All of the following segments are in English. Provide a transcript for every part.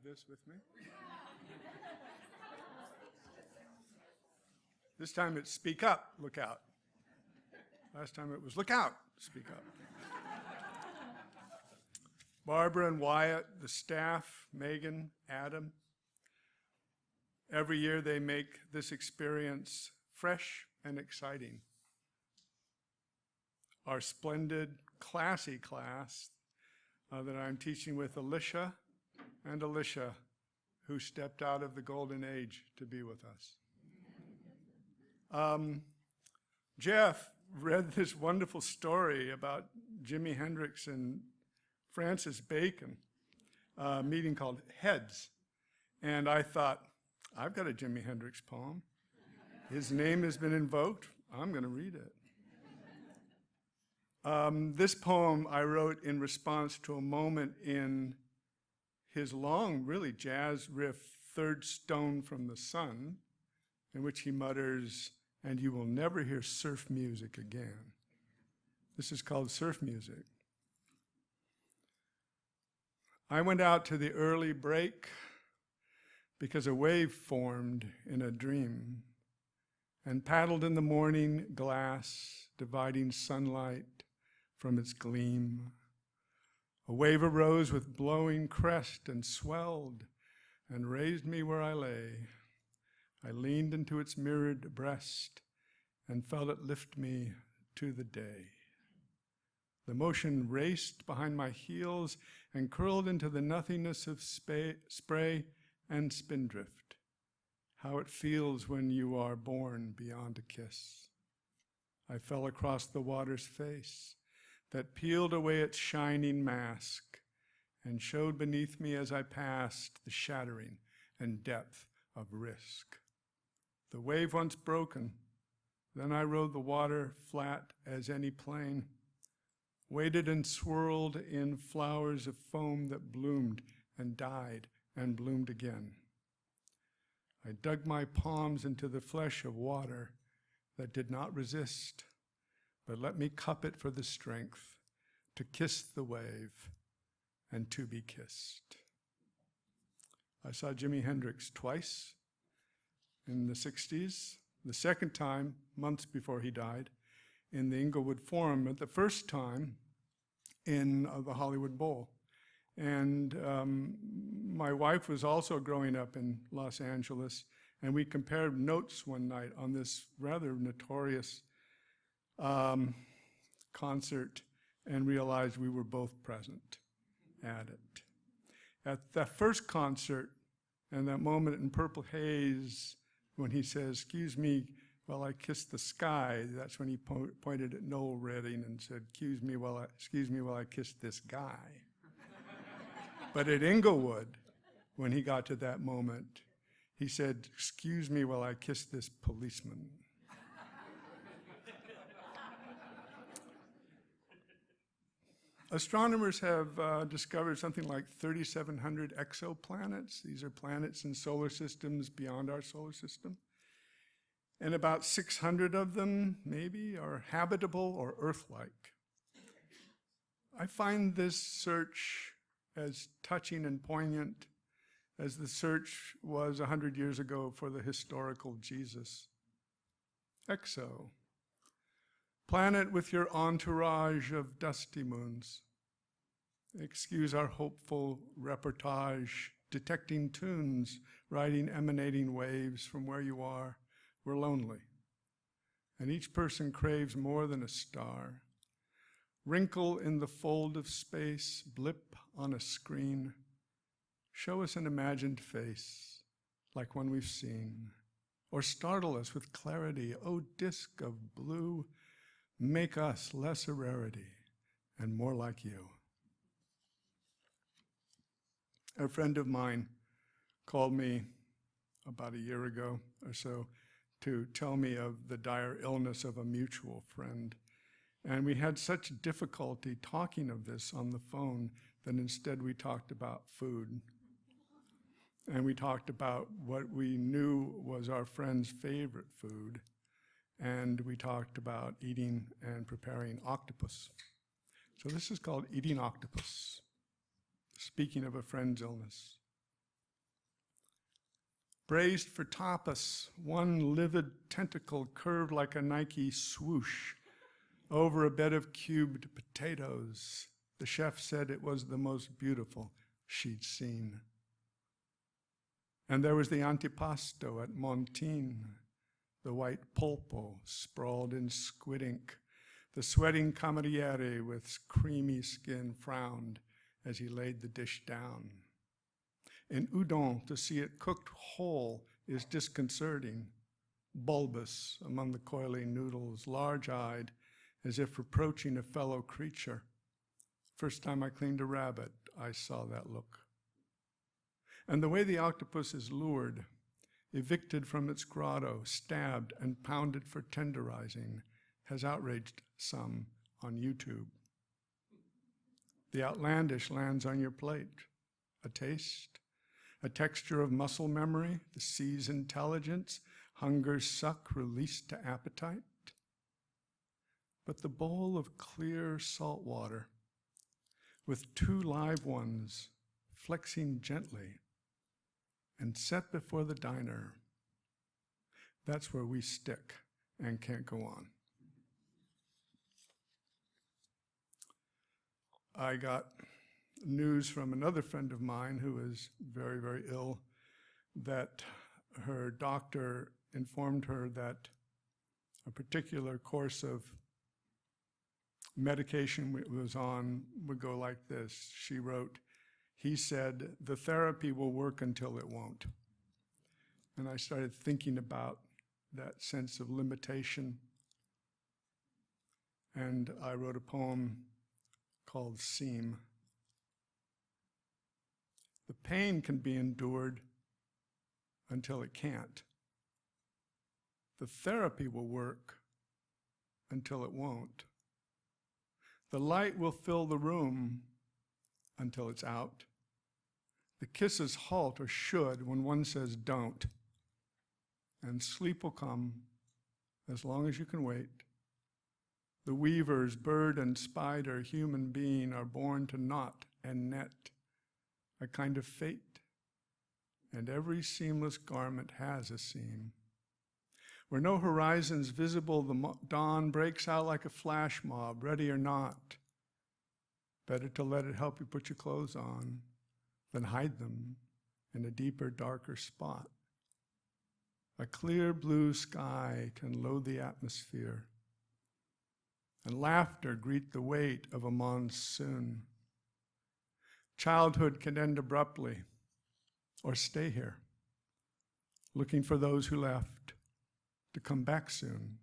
this with me. This time it's speak up, look out. Last time it was look out, speak up. Barbara and Wyatt, the staff, Megan, Adam. Every year they make this experience fresh and exciting. Our splendid, classy class that I'm teaching with Alicia, who stepped out of the golden age to be with us. Jeff read this wonderful story about Jimi Hendrix and Francis Bacon, a meeting called Heads. And I thought, I've got a Jimi Hendrix poem. His name has been invoked. I'm going to read it. This poem I wrote in response to a moment in his long, really jazz riff, Third Stone from the Sun, in which he mutters, "And you will never hear surf music again." This is called Surf Music. I went out to the early break because a wave formed in a dream and paddled in the morning glass, dividing sunlight from its gleam. A wave arose with blowing crest and swelled and raised me where I lay. I leaned into its mirrored breast and felt it lift me to the day. The motion raced behind my heels and curled into the nothingness of spray and spindrift. How it feels when you are born beyond a kiss. I fell across the water's face that peeled away its shining mask and showed beneath me as I passed the shattering and depth of risk. The wave once broken, then I rode the water flat as any plain, waded and swirled in flowers of foam that bloomed and died and bloomed again. I dug my palms into the flesh of water that did not resist, but let me cup it for the strength to kiss the wave and to be kissed. I saw Jimi Hendrix twice in the 60s, the second time, months before he died, in the Inglewood Forum, but the first time in the Hollywood Bowl. And my wife was also growing up in Los Angeles, and we compared notes one night on this rather notorious concert and realized we were both present at it. At that first concert, and that moment in Purple Haze, when he says, "Excuse me while I kiss the sky," that's when he pointed at Noel Redding and said, excuse me while I kiss this guy." But at Inglewood, when he got to that moment, he said, "Excuse me while I kiss this policeman." Astronomers have discovered something like 3,700 exoplanets. These are planets in solar systems beyond our solar system. And about 600 of them, maybe, are habitable or Earth-like. I find this search as touching and poignant as the search was 100 years ago for the historical Jesus. Exo. Planet with your entourage of dusty moons. Excuse our hopeful reportage, detecting tunes, riding emanating waves from where you are. We're lonely, and each person craves more than a star. Wrinkle in the fold of space, blip on a screen. Show us an imagined face, like one we've seen, or startle us with clarity. Oh, disk of blue, make us less a rarity and more like you. A friend of mine called me about a year ago or so to tell me of the dire illness of a mutual friend. And we had such difficulty talking of this on the phone that instead we talked about food. And we talked about what we knew was our friend's favorite food. And we talked about eating and preparing octopus. So this is called Eating Octopus, speaking of a friend's illness. braised for tapas, one livid tentacle curved like a Nike swoosh over a bed of cubed potatoes. The chef said it was the most beautiful she'd seen. And there was the antipasto at Montine, the white polpo sprawled in squid ink. The sweating cameriere with creamy skin frowned as he laid the dish down. In udon, to see it cooked whole is disconcerting, bulbous among the coiling noodles, large-eyed, as if reproaching a fellow creature. First time I cleaned a rabbit, I saw that look. And the way the octopus is lured, evicted from its grotto, stabbed and pounded for tenderizing, has outraged some on YouTube. The outlandish lands on your plate, a taste, a texture of muscle memory, the sea's intelligence, hunger's suck released to appetite. But the bowl of clear salt water, with two live ones flexing gently and set before the diner, that's where we stick and can't go on. I got news from another friend of mine who is very, very ill that her doctor informed her that a particular course of medication it was on would go like this. She wrote, he said, the therapy will work until it won't. And I started thinking about that sense of limitation. And I wrote a poem called Seam. The pain can be endured until it can't. The therapy will work until it won't. The light will fill the room until it's out. The kisses halt or should when one says don't. And sleep will come as long as you can wait. The weavers, bird and spider, human being are born to knot and net, a kind of fate. And every seamless garment has a seam. Where no horizon's visible, the dawn breaks out like a flash mob, ready or not. Better to let it help you put your clothes on than hide them in a deeper, darker spot. A clear blue sky can load the atmosphere, and laughter greet the weight of a monsoon. Childhood can end abruptly or stay here, looking for those who left to come back soon.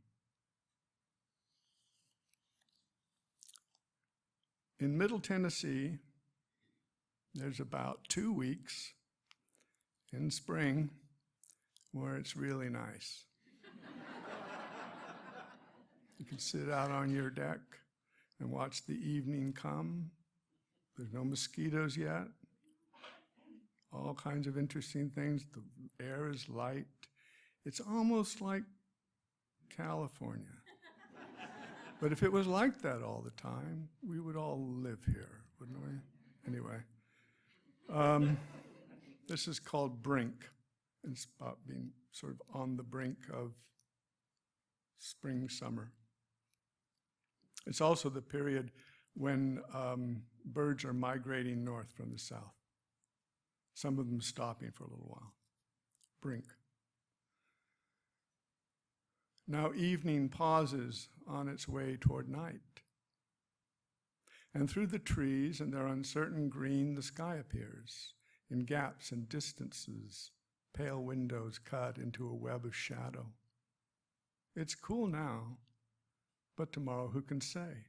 In Middle Tennessee, there's about 2 weeks in spring where it's really nice. You can sit out on your deck and watch the evening come. There's no mosquitoes yet. All kinds of interesting things. The air is light. It's almost like California. But if it was like that all the time, we would all live here, wouldn't we? Anyway, this is called Brink. It's about being sort of on the brink of spring, summer. It's also the period when birds are migrating north from the south. Some of them stopping for a little while. Brink. Now evening pauses on its way toward night. And through the trees and their uncertain green, the sky appears in gaps and distances, pale windows cut into a web of shadow. It's cool now, but tomorrow who can say?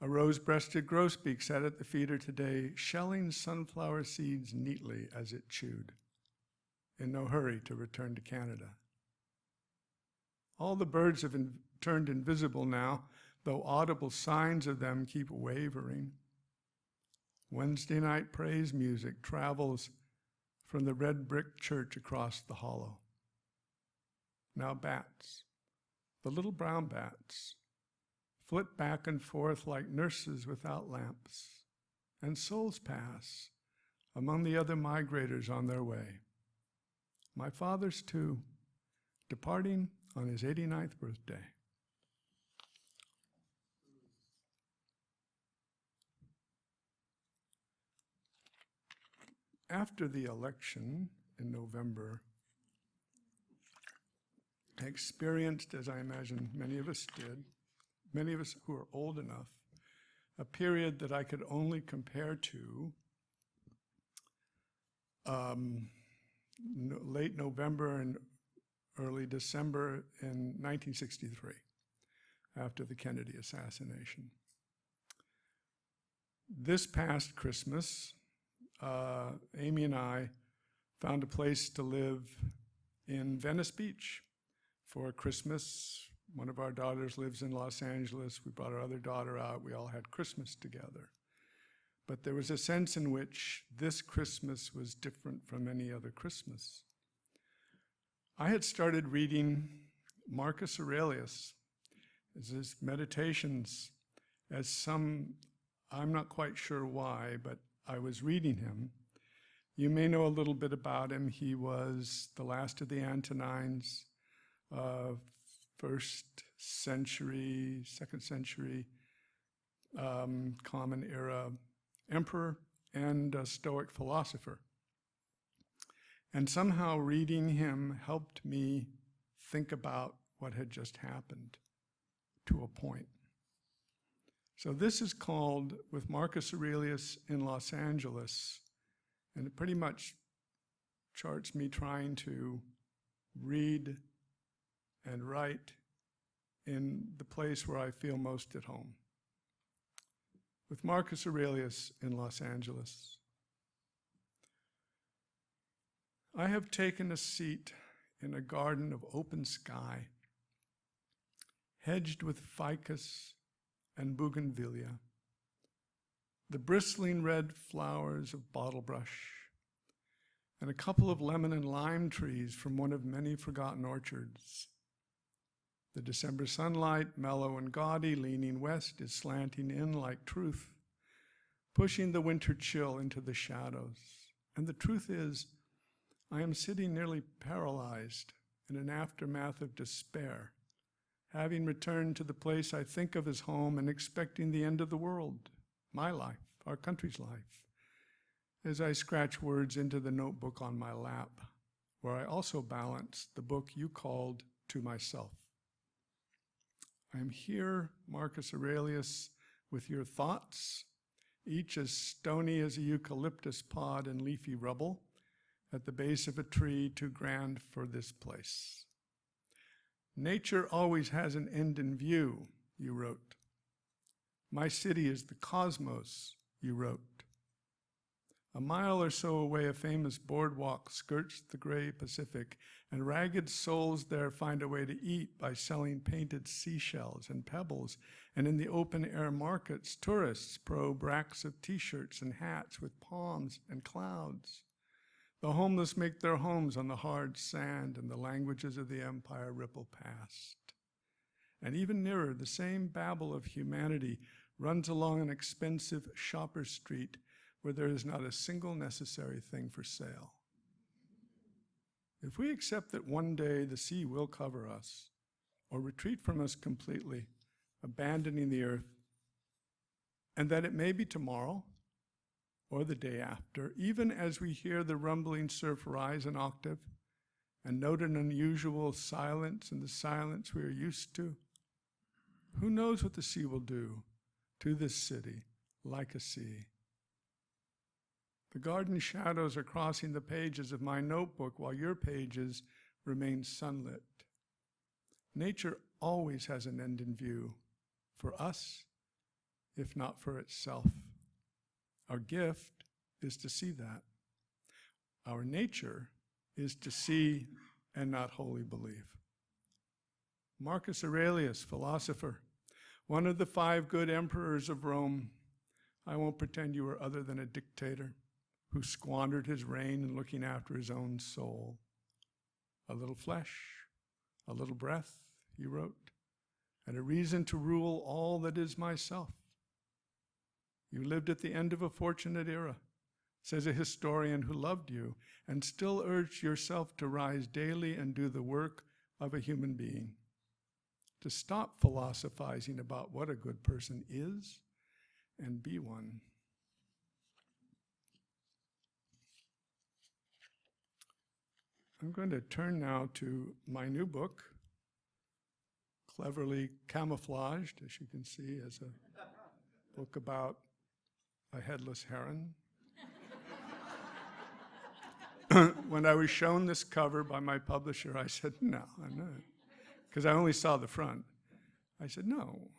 A rose-breasted grosbeak sat at the feeder today, shelling sunflower seeds neatly as it chewed, in no hurry to return to Canada. All the birds have turned invisible now, though audible signs of them keep wavering. Wednesday night praise music travels from the red brick church across the hollow. Now bats, the little brown bats, flit back and forth like nurses without lamps, and souls pass among the other migrators on their way. my father's too, departing on his 89th birthday. After the election in November, I experienced, as I imagine many of us did, many of us who are old enough, a period that I could only compare to late November and early December in 1963, after the Kennedy assassination. This past Christmas, Amy and I found a place to live in Venice Beach for Christmas. One of our daughters lives in Los Angeles. We brought our other daughter out. We all had Christmas together. But there was a sense in which this Christmas was different from any other Christmas. I had started reading Marcus Aurelius, his meditations, as some, I'm not quite sure why, but I was reading him. You may know a little bit about him. He was the last of the Antonines, first century, second century, Common Era emperor and a Stoic philosopher. And somehow reading him helped me think about what had just happened to a point. So this is called, with Marcus Aurelius in Los Angeles, and it pretty much charts me trying to read and write in the place where I feel most at home. With Marcus Aurelius in Los Angeles. I have taken a seat in a garden of open sky, hedged with ficus and bougainvillea, the bristling red flowers of bottlebrush, and a couple of lemon and lime trees from one of many forgotten orchards. The December sunlight, mellow and gaudy, leaning west, is slanting in like truth, pushing the winter chill into the shadows. And the truth is, I am sitting nearly paralyzed in an aftermath of despair, having returned to the place I think of as home and expecting the end of the world, my life, our country's life, as I scratch words into the notebook on my lap, where I also balance the book you called To Myself. I am here, Marcus Aurelius, with your thoughts, each as stony as a eucalyptus pod in leafy rubble, at the base of a tree too grand for this place. Nature always has an end in view, you wrote. My city is the cosmos, you wrote. A mile or so away, a famous boardwalk skirts the gray Pacific, and ragged souls there find a way to eat by selling painted seashells and pebbles, and in the open-air markets, tourists probe racks of t-shirts and hats with palms and clouds. The homeless make their homes on the hard sand, and the languages of the empire ripple past. And even nearer, the same babble of humanity runs along an expensive shopper street where there is not a single necessary thing for sale. If we accept that one day the sea will cover us, or retreat from us completely, abandoning the earth, and that it may be tomorrow, or the day after, even as we hear the rumbling surf rise an octave and note an unusual silence in the silence we are used to, who knows what the sea will do to this city like a sea? The garden shadows are crossing the pages of my notebook while your pages remain sunlit. Nature always has an end in view, for us, if not for itself. Our gift is to see that. Our nature is to see and not wholly believe. Marcus Aurelius, philosopher, one of the 5 good emperors of Rome. I won't pretend you were other than a dictator who squandered his reign in looking after his own soul. A little flesh, a little breath, he wrote, and a reason to rule all that is myself. You lived at the end of a fortunate era, says a historian who loved you and still urged yourself to rise daily and do the work of a human being, to stop philosophizing about what a good person is and be one. I'm going to turn now to my new book, cleverly camouflaged, as you can see, as a book about a headless heron. When I was shown this cover by my publisher, I said, no, I'm not. Because I only saw the front. I said, no,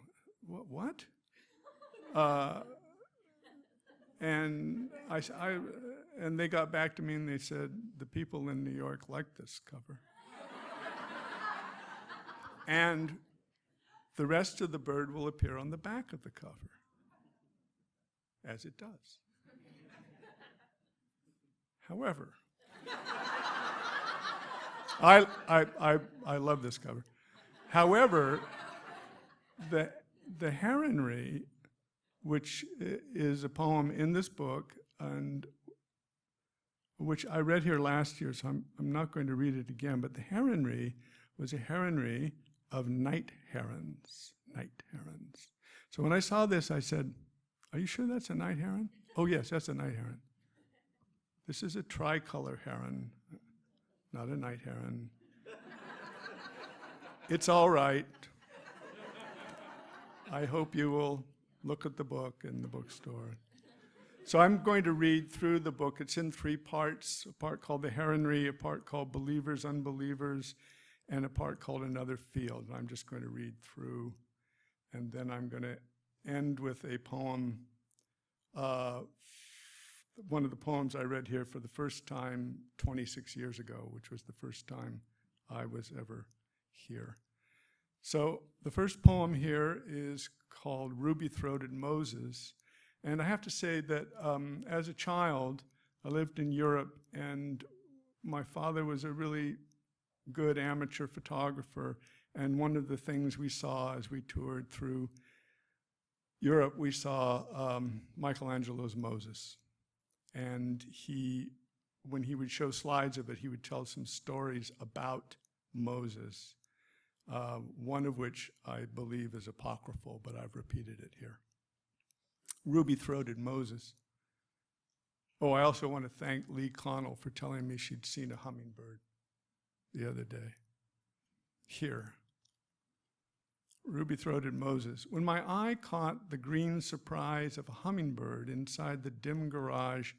what? And and they got back to me and they said, the people in New York like this cover. And the rest of the bird will appear on the back of the cover, as it does. However, I love this cover. However, the Heron Raid, which is a poem in this book, and which I read here last year, so I'm not going to read it again, but the Heron Raid was a heronry of night herons. Night herons. So when I saw this, I said, are you sure that's a night heron? Oh yes, that's a night heron. This is a tricolor heron, not a night heron. It's all right. I hope you will look at the book in the bookstore. So I'm going to read through the book. It's in 3 parts, a part called The Heronry, a part called Believers, Unbelievers, and a part called Another Field. I'm just going to read through, and then I'm going to end with a poem, one of the poems I read here for the first time 26 years ago, which was the first time I was ever here. So the first poem here is called Ruby-Throated Moses. And I have to say that as a child, I lived in Europe, and my father was a really good amateur photographer. And one of the things we saw as we toured through Europe, we saw Michelangelo's Moses. And when he would show slides of it, he would tell some stories about Moses, one of which I believe is apocryphal, but I've repeated it here. Ruby-Throated Moses. Oh, I also want to thank Lee Connell for telling me she'd seen a hummingbird the other day. Here. Ruby-Throated Moses. When my eye caught the green surprise of a hummingbird inside the dim garage,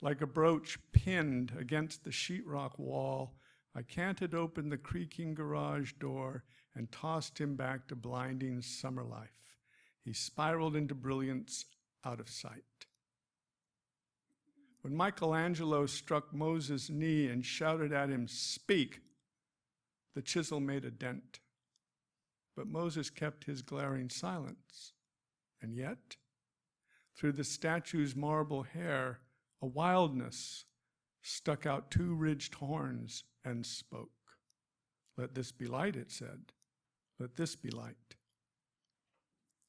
like a brooch pinned against the sheetrock wall, I canted open the creaking garage door and tossed him back to blinding summer life. He spiraled into brilliance out of sight. When Michelangelo struck Moses' knee and shouted at him, "Speak," the chisel made a dent. But Moses kept his glaring silence. And yet, through the statue's marble hair, a wildness stuck out 2 ridged horns and spoke. "Let this be light," it said. "Let this be light."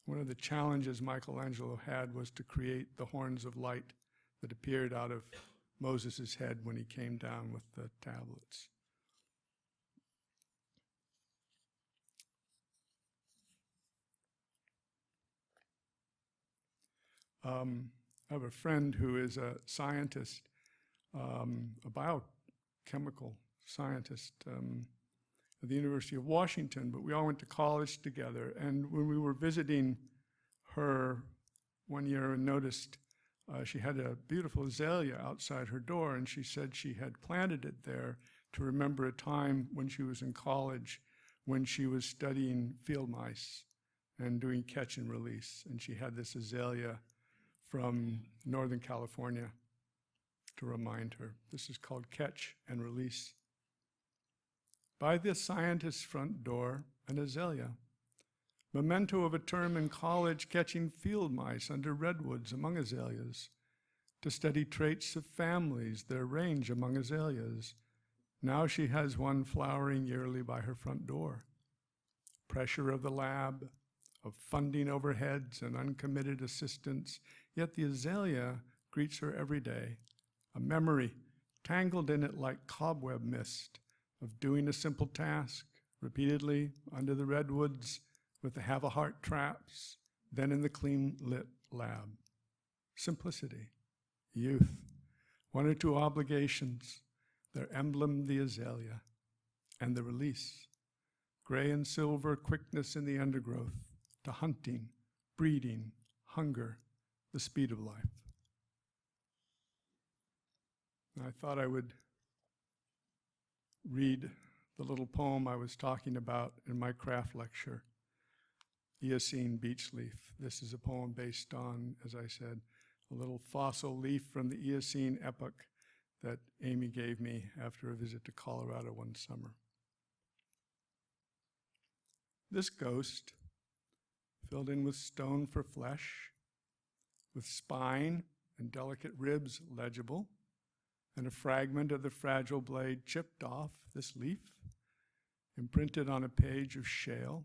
One of the challenges Michelangelo had was to create the horns of light that appeared out of Moses' head when he came down with the tablets. I have a friend who is a scientist, a biochemical scientist at the University of Washington, but we all went to college together. And when we were visiting her one year and noticed she had a beautiful azalea outside her door, and she said she had planted it there to remember a time when she was in college when she was studying field mice and doing catch and release. And she had this azalea from Northern California to remind her. This is called Catch and Release. By the scientist's front door, an azalea, memento of a term in college catching field mice under redwoods among azaleas, to study traits of families, their range among azaleas. Now she has one flowering yearly by her front door. Pressure of the lab, of funding overheads and uncommitted assistants, yet the azalea greets her every day, a memory tangled in it like cobweb mist of doing a simple task repeatedly under the redwoods with the have-a-heart traps, then in the clean-lit lab. Simplicity, youth, one or two obligations, their emblem the azalea, and the release, gray and silver quickness in the undergrowth, to hunting, breeding, hunger, the speed of life. I thought I would read the little poem I was talking about in my craft lecture, Yaseen, Beech Leaf. This is a poem based on, as I said, a little fossil leaf from the Eocene epoch that Amy gave me after a visit to Colorado one summer. This ghost, filled in with stone for flesh, with spine and delicate ribs legible, and a fragment of the fragile blade chipped off, this leaf, imprinted on a page of shale,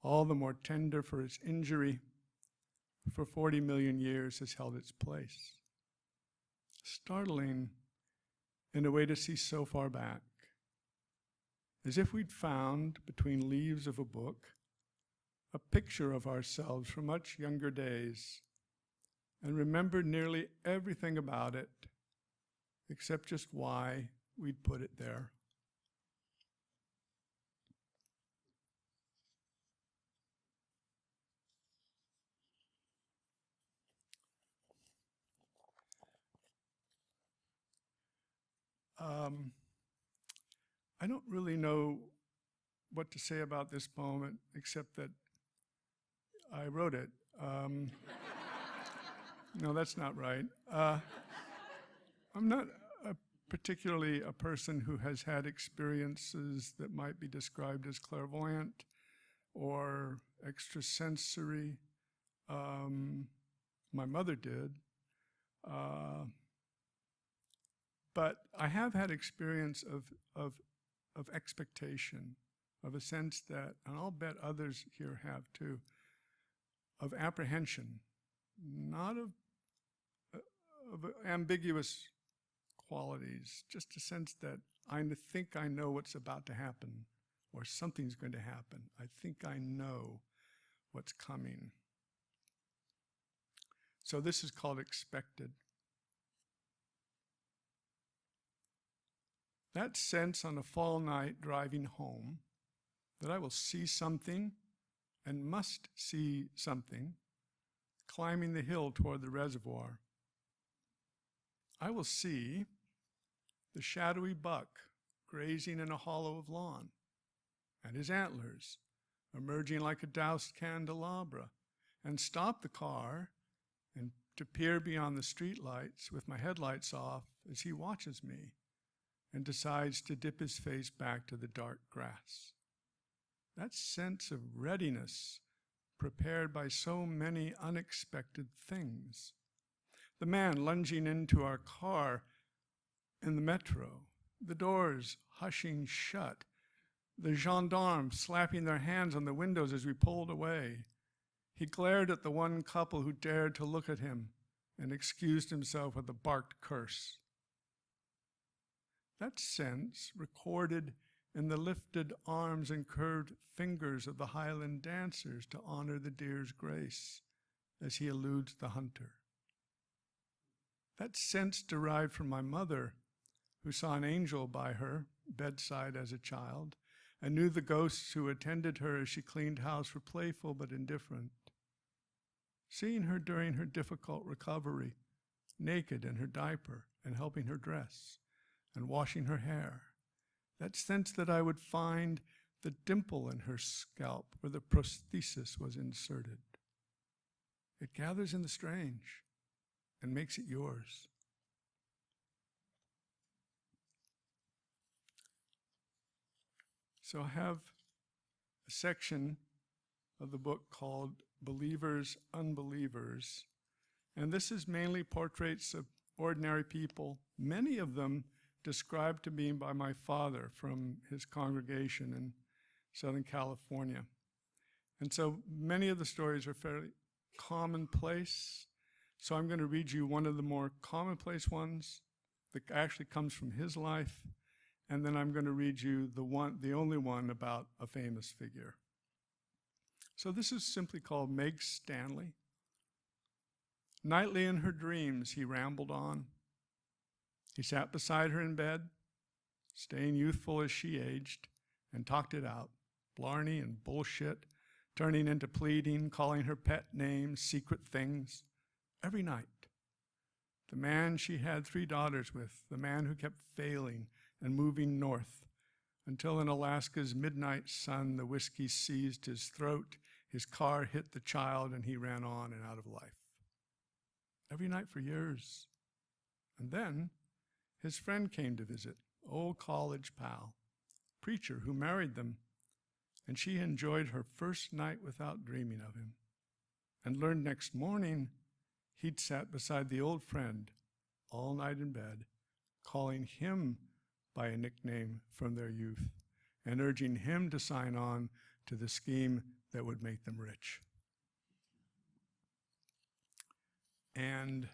all the more tender for its injury, for 40 million years has held its place. Startling in a way to see so far back, as if we'd found between leaves of a book a picture of ourselves from much younger days and remembered nearly everything about it except just why we'd put it there. I don't really know what to say about this poem except that I wrote it. No, that's not right. I'm not particularly a person who has had experiences that might be described as clairvoyant or extrasensory. My mother did. But I have had experience of expectation, of a sense that, and I'll bet others here have too, of apprehension, not of ambiguous qualities, just a sense that I think I know what's about to happen, or something's going to happen. I think I know what's coming. So this is called expected. That sense on a fall night driving home that I will see something and must see something climbing the hill toward the reservoir. I will see the shadowy buck grazing in a hollow of lawn and his antlers emerging like a doused candelabra, and stop the car and to peer beyond the streetlights with my headlights off as he watches me and decides to dip his face back to the dark grass. That sense of readiness prepared by so many unexpected things. The man lunging into our car in the metro, the doors hushing shut, the gendarmes slapping their hands on the windows as we pulled away. He glared at the one couple who dared to look at him and excused himself with a barked curse. That sense, recorded in the lifted arms and curved fingers of the Highland dancers to honor the deer's grace as he eludes the hunter. That sense derived from my mother, who saw an angel by her bedside as a child, and knew the ghosts who attended her as she cleaned house were playful but indifferent. Seeing her during her difficult recovery, naked in her diaper and helping her dress, and washing her hair, that sense that I would find the dimple in her scalp where the prosthesis was inserted. It gathers in the strange and makes it yours. So I have a section of the book called Believers, Unbelievers, and this is mainly portraits of ordinary people, many of them described to me by my father from his congregation in Southern California. And so many of the stories are fairly commonplace, So I'm going to read you one of the more commonplace ones that actually comes from his life, and then I'm going to read you the only one about a famous figure. So this is simply called Meg Stanley. Nightly in her dreams he rambled on. He sat beside her in bed, staying youthful as she aged, and talked it out, blarney and bullshit, turning into pleading, calling her pet names, secret things, every night. The man she had 3 daughters with, the man who kept failing and moving north, until in Alaska's midnight sun the whiskey seized his throat, his car hit the child, and he ran on and out of life. Every night for years. And then his friend came to visit, old college pal, preacher who married them, and she enjoyed her first night without dreaming of him, and learned next morning he'd sat beside the old friend all night in bed, calling him by a nickname from their youth, and urging him to sign on to the scheme that would make them rich. And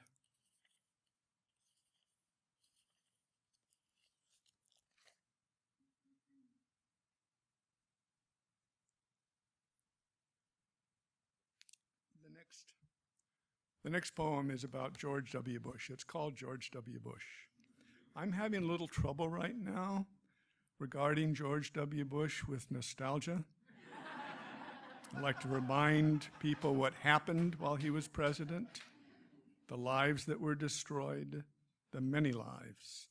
the next poem is about George W. Bush. It's called George W. Bush. I'm having a little trouble right now regarding George W. Bush with nostalgia. I'd like to remind people what happened while he was president, the lives that were destroyed, the many lives.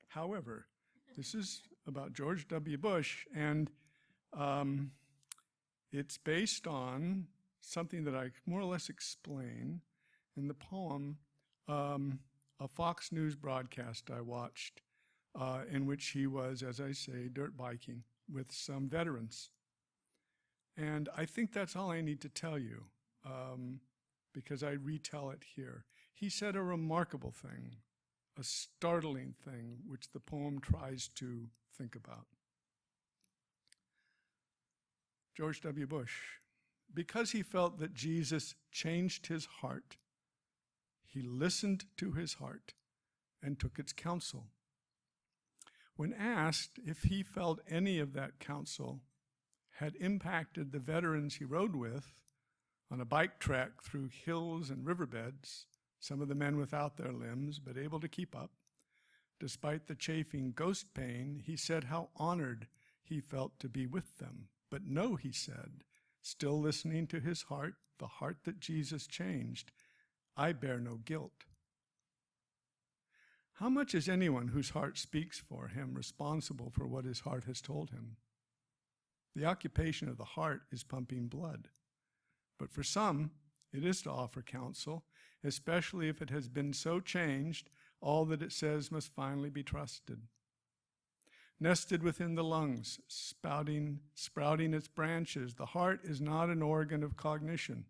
However, this is about George W. Bush, and it's based on something that I more or less explain in the poem, a Fox News broadcast I watched, in which he was, as I say, dirt biking with some veterans. And I think that's all I need to tell you, because I retell it here. He said a remarkable thing, a startling thing, which the poem tries to think about. George W. Bush, because he felt that Jesus changed his heart, he listened to his heart and took its counsel. When asked if he felt any of that counsel had impacted the veterans he rode with on a bike trek through hills and riverbeds, some of the men without their limbs but able to keep up, despite the chafing ghost pain, he said how honored he felt to be with them. But no, he said, still listening to his heart, the heart that Jesus changed, I bear no guilt. How much is anyone whose heart speaks for him responsible for what his heart has told him? The occupation of the heart is pumping blood. But for some, it is to offer counsel, especially if it has been so changed, all that it says must finally be trusted. Nested within the lungs, sprouting its branches, the heart is not an organ of cognition.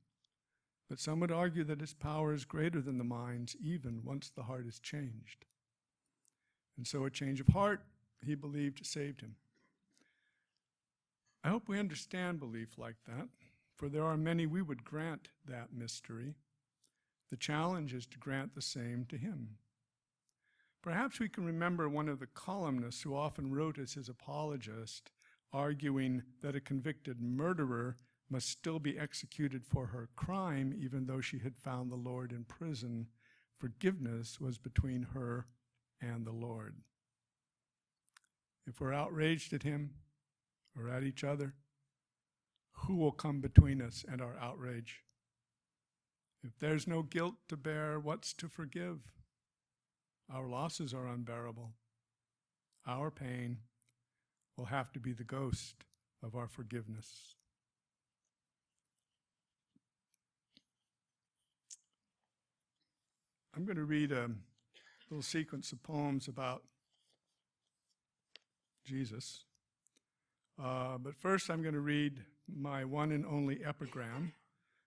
But some would argue that its power is greater than the mind's, even once the heart is changed. And so a change of heart, he believed, saved him. I hope we understand belief like that, for there are many we would grant that mystery. The challenge is to grant the same to him. Perhaps we can remember one of the columnists who often wrote as his apologist, arguing that a convicted murderer must still be executed for her crime, even though she had found the Lord in prison. Forgiveness was between her and the Lord. If we're outraged at him or at each other, who will come between us and our outrage? If there's no guilt to bear, what's to forgive? Our losses are unbearable. Our pain will have to be the ghost of our forgiveness. I'm going to read a little sequence of poems about Jesus. But first I'm going to read my one and only epigram,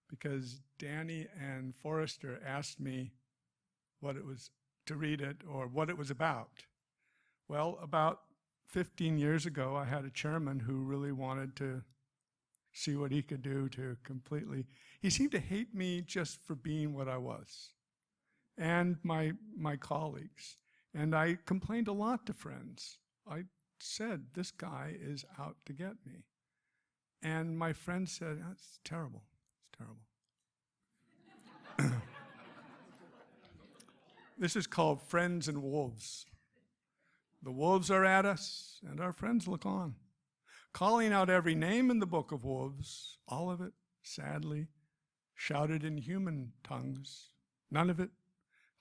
because Danny and Forrester asked me what it was to read it or what it was about. Well, about 15 years ago, I had a chairman who really wanted to see what he could do to completely. He seemed to hate me just for being what I was, and my colleagues. And I complained a lot to friends. I said, this guy is out to get me. And my friend said, it's terrible. It's terrible. This is called Friends and Wolves. The wolves are at us, and our friends look on, calling out every name in the book of wolves, all of it, sadly, shouted in human tongues, none of it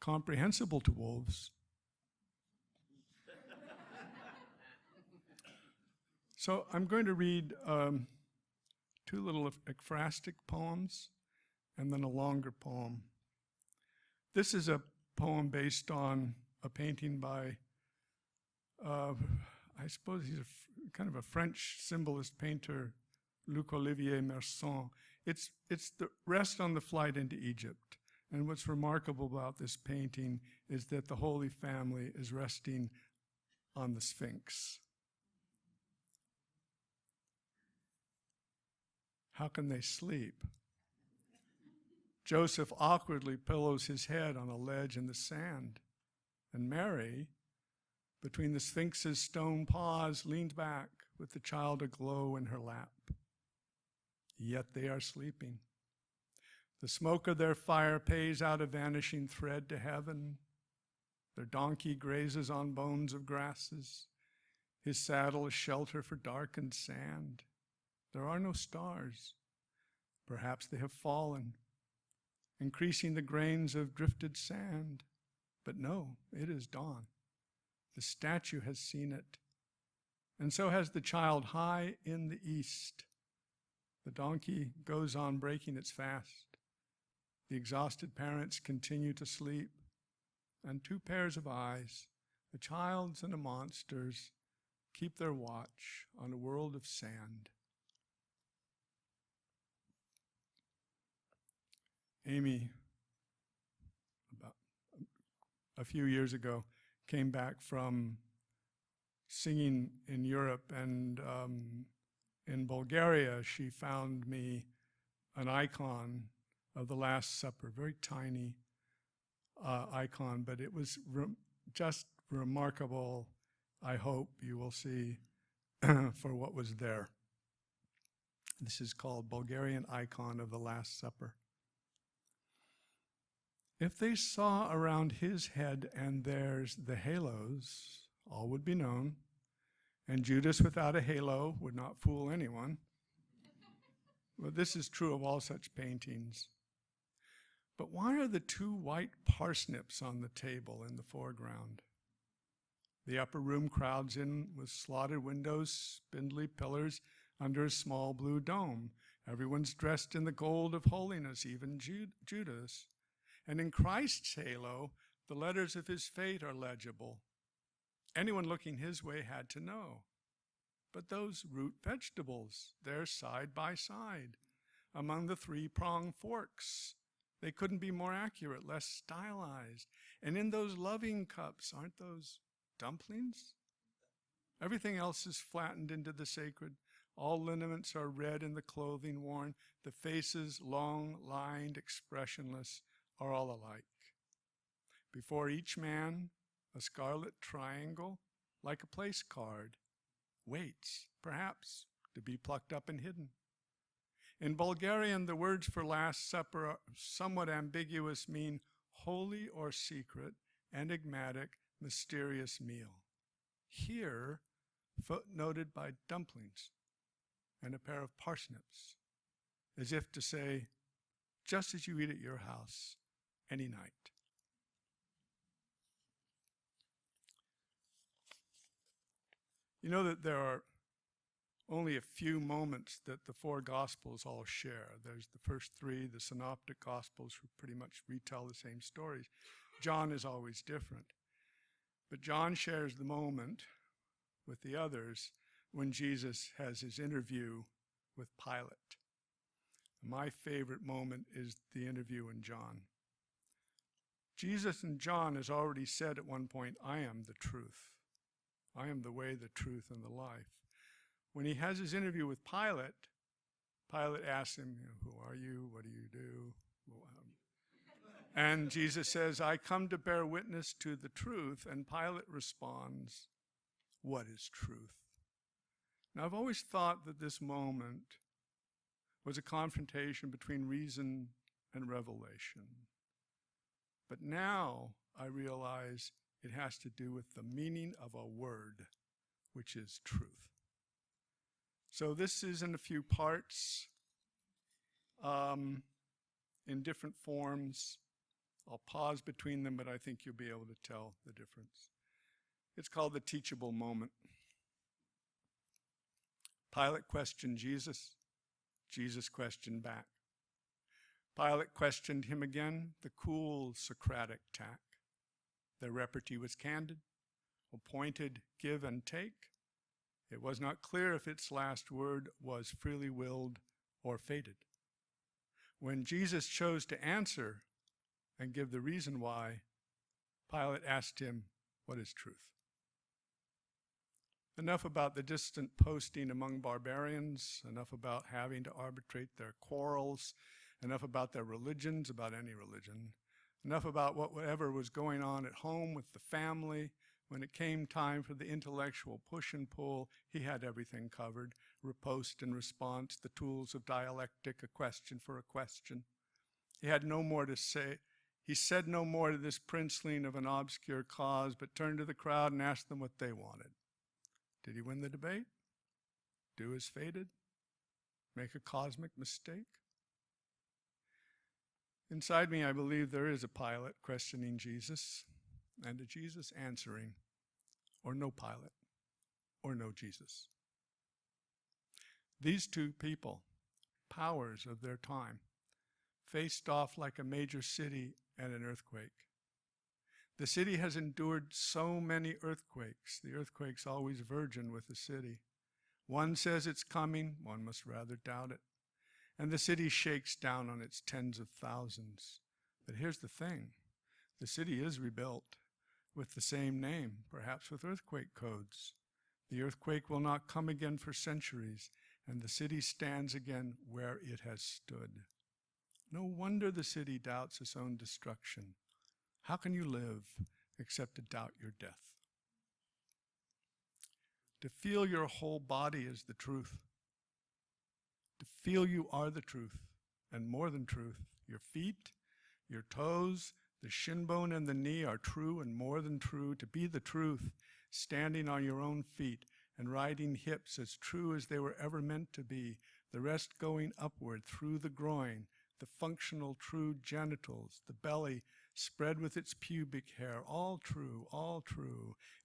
comprehensible to wolves. So I'm going to read two little ekphrastic poems and then a longer poem. This is a poem based on a painting by, I suppose he's kind of a French symbolist painter, Luc Olivier Merson. It's the rest on the flight into Egypt. And what's remarkable about this painting is that the Holy Family is resting on the Sphinx. How can they sleep? Joseph awkwardly pillows his head on a ledge in the sand, and Mary, between the Sphinx's stone paws, leans back with the child aglow in her lap. Yet they are sleeping. The smoke of their fire pays out a vanishing thread to heaven. Their donkey grazes on bones of grasses. His saddle is shelter for darkened sand. There are no stars. Perhaps they have fallen, increasing the grains of drifted sand. But no, it is dawn. The statue has seen it, and so has the child high in the east. The donkey goes on breaking its fast. The exhausted parents continue to sleep, and two pairs of eyes, a child's and a monster's, keep their watch on a world of sand. Amy, about a few years ago, came back from singing in Europe, and in Bulgaria, she found me an icon of the Last Supper, very tiny icon, but it was just remarkable. I hope you will see for what was there. This is called Bulgarian Icon of the Last Supper. If they saw around his head and theirs the halos, all would be known, and Judas without a halo would not fool anyone. Well, this is true of all such paintings. But why are the two white parsnips on the table in the foreground? The upper room crowds in with slotted windows, spindly pillars under a small blue dome. Everyone's dressed in the gold of holiness, even Judas. And in Christ's halo, the letters of his fate are legible. Anyone looking his way had to know. But those root vegetables, they're side by side, among the three-pronged forks. They couldn't be more accurate, less stylized. And in those loving cups, aren't those dumplings? Everything else is flattened into the sacred. All lineaments are red in the clothing worn. The faces, long, lined, expressionless, are all alike. Before each man, a scarlet triangle, like a place card, waits, perhaps, to be plucked up and hidden. In Bulgarian, the words for Last Supper are somewhat ambiguous, mean holy or secret, enigmatic, mysterious meal. Here, footnoted by dumplings and a pair of parsnips, as if to say, just as you eat at your house any night. You know that there are only a few moments that the four Gospels all share. There's the first three, the Synoptic Gospels, who pretty much retell the same stories. John is always different. But John shares the moment with the others when Jesus has his interview with Pilate. My favorite moment is the interview in John. Jesus in John has already said at one point, I am the truth. I am the way, the truth, and the life. When he has his interview with Pilate, Pilate asks him, who are you? What do you do? And Jesus says, I come to bear witness to the truth. And Pilate responds, what is truth? Now, I've always thought that this moment was a confrontation between reason and revelation. But now I realize it has to do with the meaning of a word, which is truth. So this is in a few parts, in different forms. I'll pause between them, but I think you'll be able to tell the difference. It's called the teachable moment. Pilate questioned Jesus. Jesus questioned back. Pilate questioned him again, the cool Socratic tack. Their repartee was candid, appointed give and take. It was not clear if its last word was freely willed or fated. When Jesus chose to answer and give the reason why, Pilate asked him, what is truth? Enough about the distant posting among barbarians, enough about having to arbitrate their quarrels, enough about their religions, about any religion, enough about whatever was going on at home with the family. When it came time for the intellectual push and pull, he had everything covered. Riposte and response, the tools of dialectic, a question for a question. He had no more to say. He said no more to this princeling of an obscure cause, but turned to the crowd and asked them what they wanted. Did he win the debate? Do as fated? Make a cosmic mistake? Inside me, I believe there is a Pilate questioning Jesus, and a Jesus answering, or no Pilate, or no Jesus. These two people, powers of their time, faced off like a major city and an earthquake. The city has endured so many earthquakes. The earthquake's always virgin with the city. One says it's coming, one must rather doubt it. And the city shakes down on its tens of thousands. But here's the thing. The city is rebuilt with the same name, perhaps with earthquake codes. The earthquake will not come again for centuries, and the city stands again where it has stood. No wonder the city doubts its own destruction. How can you live except to doubt your death? To feel your whole body is the truth. To feel you are the truth, and more than truth. Your feet, your toes, the shin bone and the knee are true and more than true. To be the truth, standing on your own feet and riding hips as true as they were ever meant to be, the rest going upward through the groin, the functional true genitals, the belly spread with its pubic hair, all true,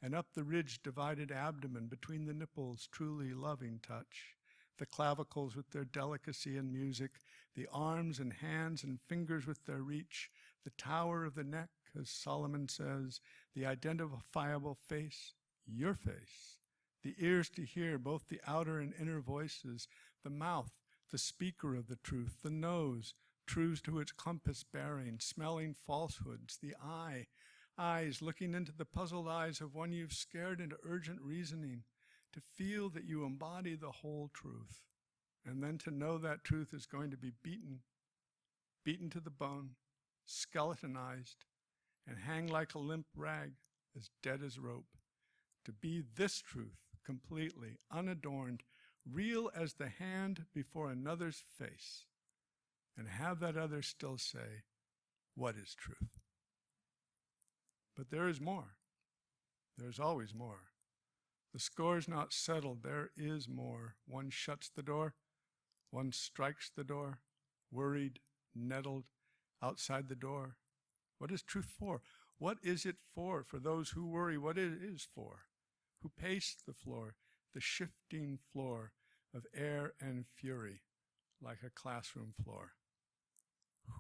and up the ridged divided abdomen between the nipples, truly loving touch, the clavicles with their delicacy and music, the arms and hands and fingers with their reach, the tower of the neck, as Solomon says, the identifiable face, your face, the ears to hear both the outer and inner voices, the mouth, the speaker of the truth, the nose, truths to its compass bearing, smelling falsehoods, the eyes looking into the puzzled eyes of one you've scared into urgent reasoning, to feel that you embody the whole truth, and then to know that truth is going to be beaten to the bone, skeletonized, and hang like a limp rag, as dead as rope, to be this truth, completely, unadorned, real as the hand before another's face, and have that other still say, what is truth? But there is more. There's always more. The score's not settled. There is more. One shuts the door. One strikes the door, worried, nettled, outside the door. What is truth for? What is it for those who worry what it is for, who pace the floor, the shifting floor of air and fury like a classroom floor,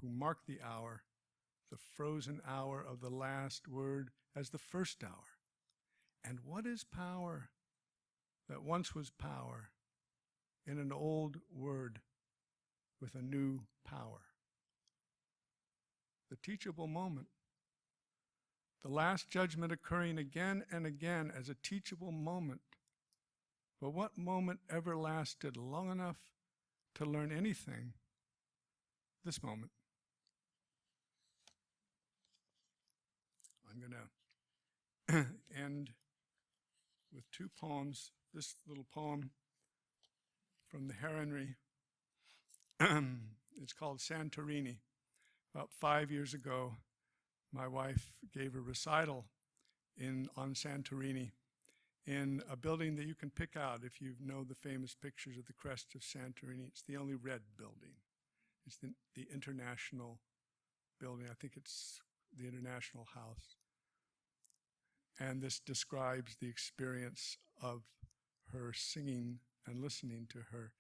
who mark the hour, the frozen hour of the last word as the first hour. And what is power that once was power in an old word with a new power? The teachable moment. The last judgment occurring again and again as a teachable moment. But what moment ever lasted long enough to learn anything, this moment. I'm going to end with two poems. This little poem from the Heron Raid. It's called Santorini. About 5 years ago, my wife gave a recital on Santorini in a building that you can pick out if you know the famous pictures of the crest of Santorini. It's the only red building. It's the international building. I think it's the International House. And this describes the experience of her singing and listening to her.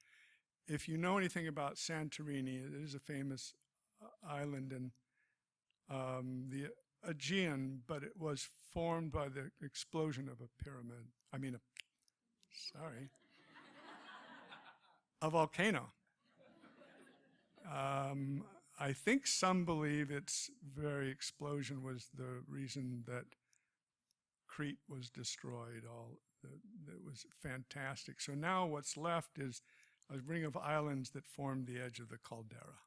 If you know anything about Santorini, it is a famous island in the Aegean, but it was formed by the explosion of a pyramid. A volcano. I think some believe its very explosion was the reason that Crete was destroyed. It was fantastic. So now what's left is a ring of islands that formed the edge of the caldera.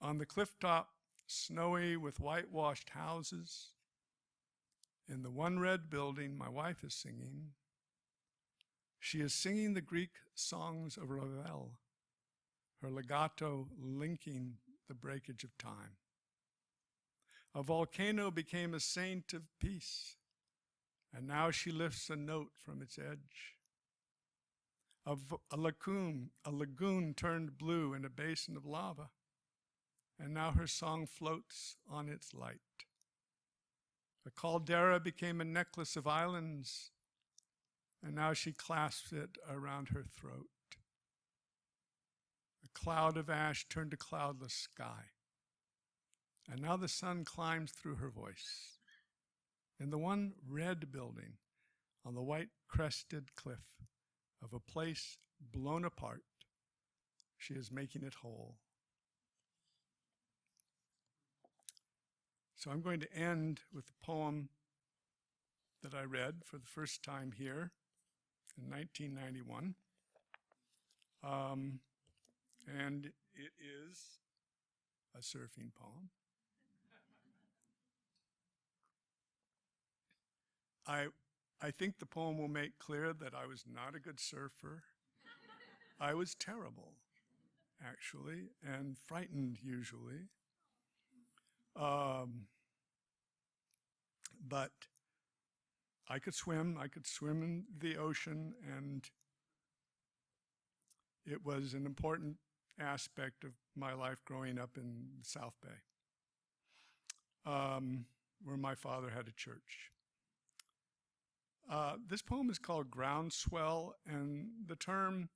On the cliff top, snowy with whitewashed houses, in the one red building my wife is singing. She is singing the Greek songs of Ravel, her legato linking the breakage of time. A volcano became a saint of peace, and now she lifts a note from its edge. A lagoon turned blue in a basin of lava, and now her song floats on its light. The caldera became a necklace of islands, and now she clasps it around her throat. A cloud of ash turned to cloudless sky, and now the sun climbs through her voice. In the one red building on the white crested cliff of a place blown apart, she is making it whole. So I'm going to end with a poem that I read for the first time here in 1991. And it is a surfing poem. I think the poem will make clear that I was not a good surfer. I was terrible, actually, and frightened usually. But I could swim in the ocean, and it was an important aspect of my life growing up in the South Bay, where my father had a church. This poem is called Groundswell, and the term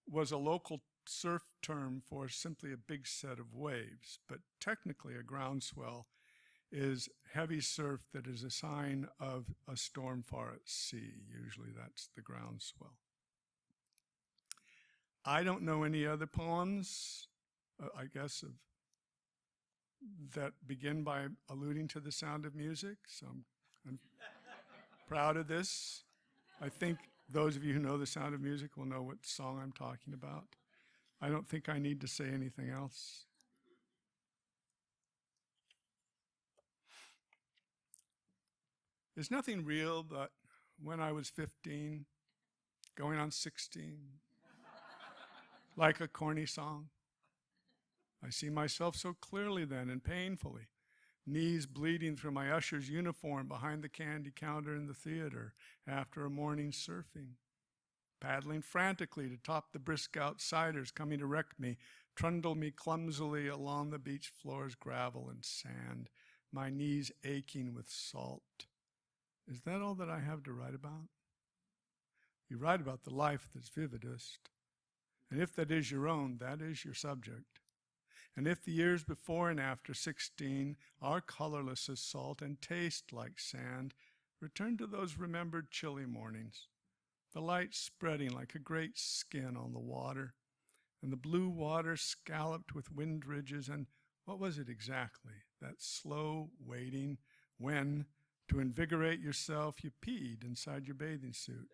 was a local surf term for simply a big set of waves, but technically a groundswell is heavy surf that is a sign of a storm far at sea. Usually that's the groundswell. I don't know any other poems, I guess, that begin by alluding to the sound of music, so I'm proud of this. I think those of you who know the sound of music will know what song I'm talking about. I don't think I need to say anything else. There's nothing real, but when I was 15, going on 16, like a corny song, I see myself so clearly then and painfully, knees bleeding through my usher's uniform behind the candy counter in the theater after a morning surfing, paddling frantically to top the brisk outsiders coming to wreck me, trundle me clumsily along the beach floor's gravel and sand, my knees aching with salt. Is that all that I have to write about? You write about the life that's vividest, and if that is your own, that is your subject. And if the years before and after 16 are colorless as salt and taste like sand, return to those remembered chilly mornings, the light spreading like a great skin on the water, and the blue water scalloped with wind ridges, and what was it exactly? That slow waiting when, to invigorate yourself, you peed inside your bathing suit.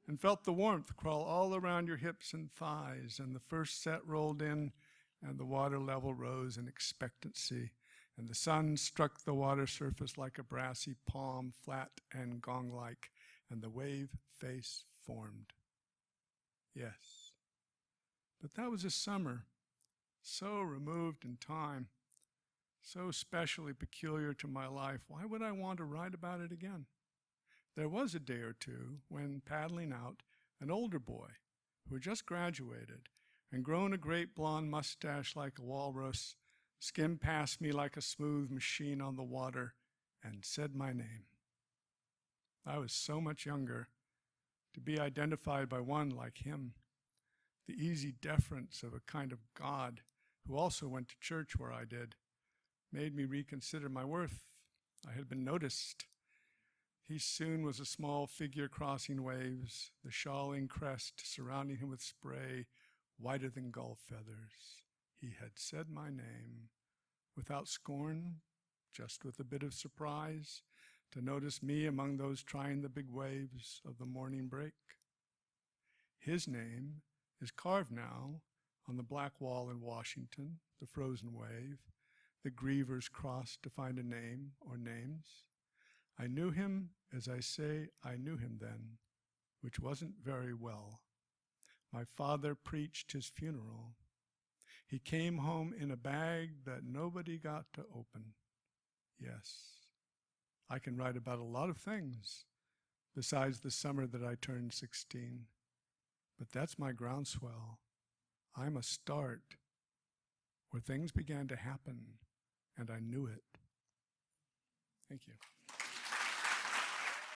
and felt the warmth crawl all around your hips and thighs, and the first set rolled in, and the water level rose in expectancy, and the sun struck the water surface like a brassy palm, flat and gong-like, and the wave face formed. Yes, but that was a summer, so removed in time, so specially peculiar to my life. Why would I want to write about it again? There was a day or two when, paddling out, an older boy who had just graduated and grown a great blonde mustache like a walrus skimmed past me like a smooth machine on the water and said my name. I was so much younger to be identified by one like him. The easy deference of a kind of God who also went to church where I did made me reconsider my worth. I had been noticed. He soon was a small figure crossing waves, the shawling crest surrounding him with spray whiter than gull feathers. He had said my name without scorn, just with a bit of surprise, to notice me among those trying the big waves of the morning break. His name is carved now on the black wall in Washington, the frozen wave. The grievers crossed to find a name or names. I knew him as I say I knew him then, which wasn't very well. My father preached his funeral. He came home in a bag that nobody got to open. Yes, I can write about a lot of things besides the summer that I turned 16. But that's my groundswell. I'm a start where things began to happen, and I knew it. Thank you.